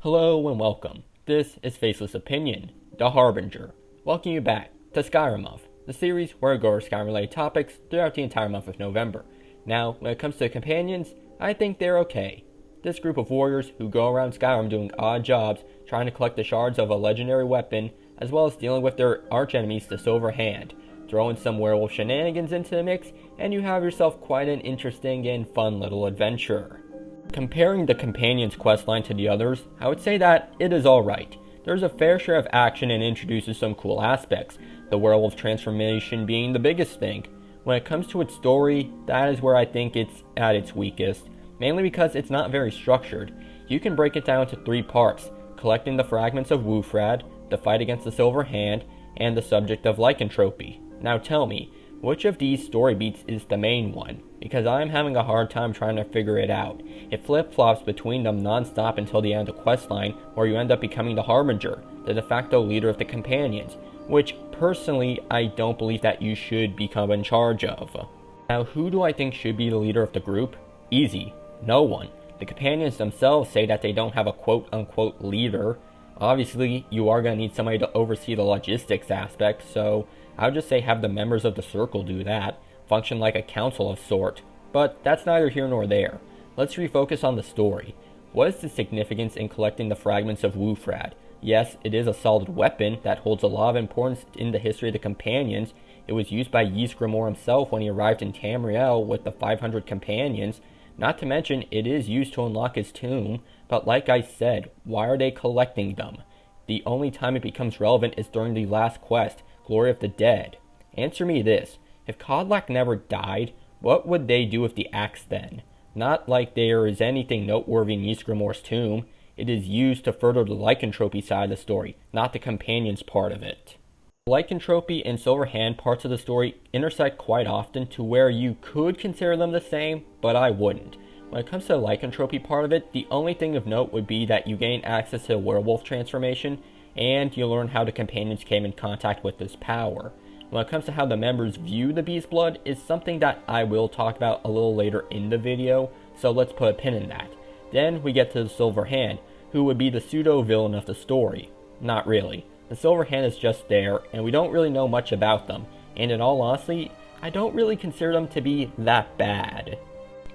Hello and welcome. This is Faceless Opinion, the Harbinger. Welcome you back to Skyrim Month, the series where I go over Skyrim-related topics throughout the entire month of November. Now, when it comes to companions, I think they're okay. This group of warriors who go around Skyrim doing odd jobs, trying to collect the shards of a legendary weapon, as well as dealing with their archenemies, the Silver Hand. Throw in some werewolf shenanigans into the mix, and you have yourself quite an interesting and fun little adventure. Comparing the companion's questline to the others, I would say that it is alright. There's a fair share of action and introduces some cool aspects, the werewolf transformation being the biggest thing. When it comes to its story, that is where I think it's at its weakest, mainly because it's not very structured. You can break it down into three parts: collecting the fragments of werewolf, the fight against the Silver Hand, and the subject of lycanthropy. Now tell me, which of these story beats is the main one? Because I'm having a hard time trying to figure it out. It flip-flops between them non-stop until the end of the questline, where you end up becoming the Harbinger, the de facto leader of the companions, which personally I don't believe that you should become in charge of. Now, who do I think should be the leader of the group? Easy. No one. The companions themselves say that they don't have a quote-unquote leader. Obviously, you are going to need somebody to oversee the logistics aspect, so I would just say have the members of the circle do that, function like a council of sort. But that's neither here nor there. Let's refocus on the story. What is the significance in collecting the fragments of werewolf? Yes, it is a solid weapon that holds a lot of importance in the history of the companions. It was used by Ysgramor himself when he arrived in Tamriel with the 500 companions. Not to mention, it is used to unlock his tomb. But like I said, why are they collecting them? The only time it becomes relevant is during the last quest, Glory of the Dead. Answer me this: if Kodlak never died, what would they do with the axe then? Not like there is anything noteworthy in Ysgramor's tomb. It is used to further the lycanthropy side of the story, not the companions part of it. Lycanthropy and Silver Hand parts of the story intersect quite often to where you could consider them the same, but I wouldn't. When it comes to the lycanthropy part of it, the only thing of note would be that you gain access to the werewolf transformation, and you learn how the companions came in contact with this power. When it comes to how the members view the beast blood is something that I will talk about a little later in the video, so let's put a pin in that. Then we get to the Silver Hand, who would be the pseudo-villain of the story. Not really. The Silver Hand is just there, and we don't really know much about them, and in all honesty, I don't really consider them to be that bad.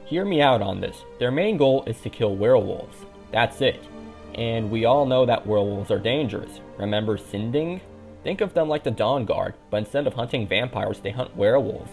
Hear me out on this. Their main goal is to kill werewolves. That's it. And we all know that werewolves are dangerous. Remember Sinding? Think of them like the Dawn Guard, but instead of hunting vampires, they hunt werewolves.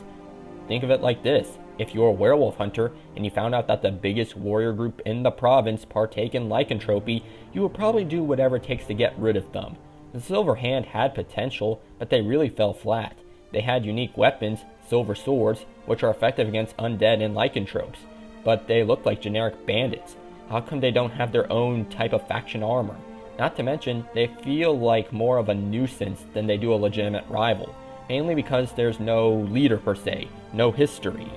Think of it like this: if you're a werewolf hunter and you found out that the biggest warrior group in the province partake in lycanthropy, you would probably do whatever it takes to get rid of them. The Silver Hand had potential, but they really fell flat. They had unique weapons, silver swords, which are effective against undead and lycanthropes, but they look like generic bandits. How come they don't have their own type of faction armor? Not to mention, they feel like more of a nuisance than they do a legitimate rival, mainly because there's no leader per se, no history.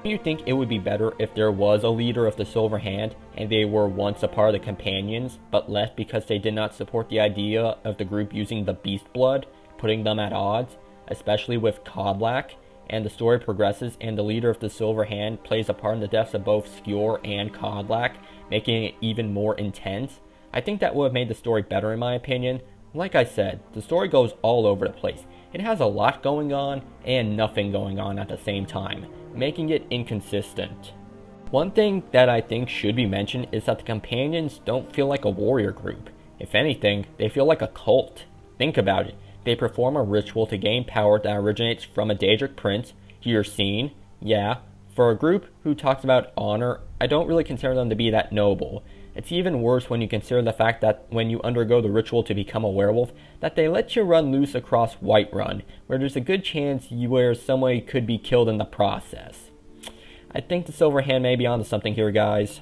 Do you think it would be better if there was a leader of the Silver Hand, and they were once a part of the companions, but left because they did not support the idea of the group using the beast blood, putting them at odds, especially with Kodlak, and the story progresses and the leader of the Silver Hand plays a part in the deaths of both Skjor and Kodlak, making it even more intense? I think that would have made the story better in my opinion. Like I said, the story goes all over the place. It has a lot going on and nothing going on at the same time, making it inconsistent. One thing that I think should be mentioned is that the companions don't feel like a warrior group. If anything, they feel like a cult. Think about it. They perform a ritual to gain power that originates from a Daedric prince. You're seen. Yeah. For a group who talks about honor, I don't really consider them to be that noble. It's even worse when you consider the fact that when you undergo the ritual to become a werewolf, that they let you run loose across Whiterun, where there's a good chance where somebody could be killed in the process. I think the Silver Hand may be onto something here, guys.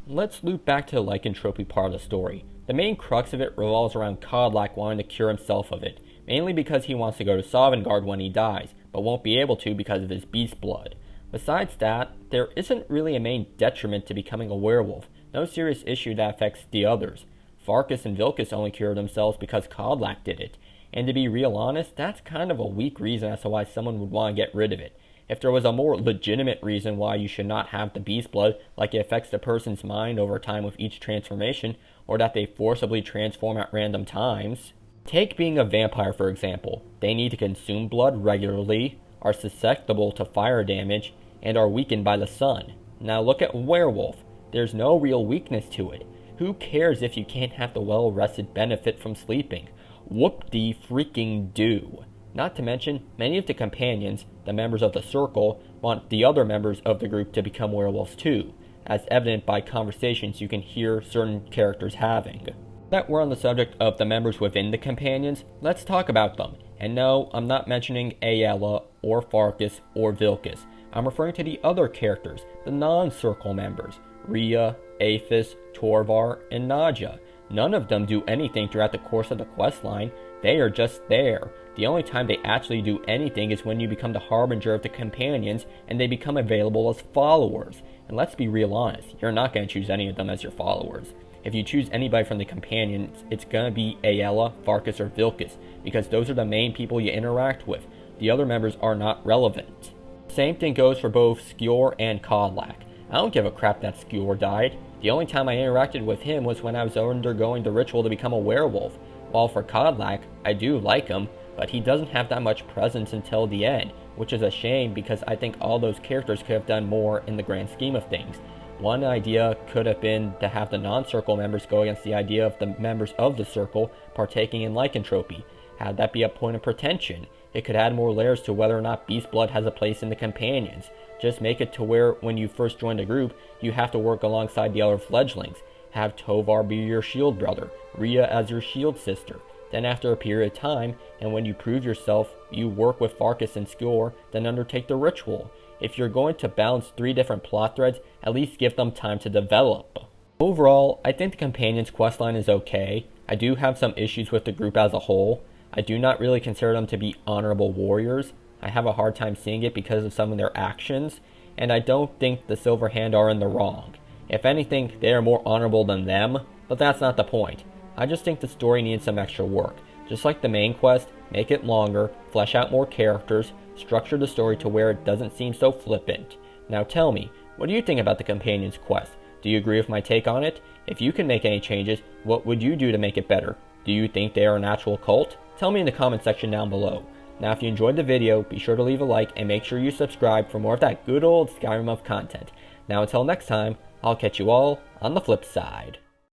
Let's loop back to the lycanthropy part of the story. The main crux of it revolves around Kodlak wanting to cure himself of it, mainly because he wants to go to Sovngarde when he dies, but won't be able to because of his beast blood. Besides that, there isn't really a main detriment to becoming a werewolf. No serious issue that affects the others. Farkas and Vilkas only cured themselves because Kodlak did it. And to be real honest, that's kind of a weak reason as to why someone would want to get rid of it. If there was a more legitimate reason why you should not have the beast blood, like it affects the person's mind over time with each transformation, or that they forcibly transform at random times. Take being a vampire for example. They need to consume blood regularly, are susceptible to fire damage, and are weakened by the sun. Now look at werewolf. There's no real weakness to it. Who cares if you can't have the well-rested benefit from sleeping? Whoop-de-freaking-do. Not to mention, many of the companions, the members of the circle, want the other members of the group to become werewolves too, as evident by conversations you can hear certain characters having. Now that we're on the subject of the members within the companions, let's talk about them. And no, I'm not mentioning Aella, or Farkas, or Vilkas. I'm referring to the other characters, the non-circle members, Rhea, Aphis, Torvar, and Nadja. None of them do anything throughout the course of the questline. They are just there. The only time they actually do anything is when you become the harbinger of the companions and they become available as followers. And let's be real honest, you're not going to choose any of them as your followers. If you choose anybody from the companions, it's going to be Aella, Farkas, or Vilkas, because those are the main people you interact with. The other members are not relevant. Same thing goes for both Skjor and Kodlak. I don't give a crap that Skjor died. The only time I interacted with him was when I was undergoing the ritual to become a werewolf. While for Kodlak, I do like him, but he doesn't have that much presence until the end, which is a shame because I think all those characters could have done more in the grand scheme of things. One idea could have been to have the non-circle members go against the idea of the members of the circle partaking in lycanthropy. Have that be a point of pretension. It could add more layers to whether or not beast blood has a place in the companions. Just make it to where when you first join the group, you have to work alongside the other fledglings. Have Tovar be your shield brother, Rhea as your shield sister. Then after a period of time, and when you prove yourself, you work with Farkas and Skjor, then undertake the ritual. If you're going to balance 3 different plot threads, at least give them time to develop. Overall, I think the Companions questline is okay. I do have some issues with the group as a whole. I do not really consider them to be honorable warriors. I have a hard time seeing it because of some of their actions, and I don't think the Silver Hand are in the wrong. If anything, they are more honorable than them, but that's not the point. I just think the story needs some extra work. Just like the main quest, make it longer, flesh out more characters, structure the story to where it doesn't seem so flippant. Now tell me, what do you think about the Companions quest? Do you agree with my take on it? If you can make any changes, what would you do to make it better? Do you think they are an actual cult? Tell me in the comment section down below. Now if you enjoyed the video, be sure to leave a like and make sure you subscribe for more of that good old Skyrim of content. Now until next time, I'll catch you all on the flip side.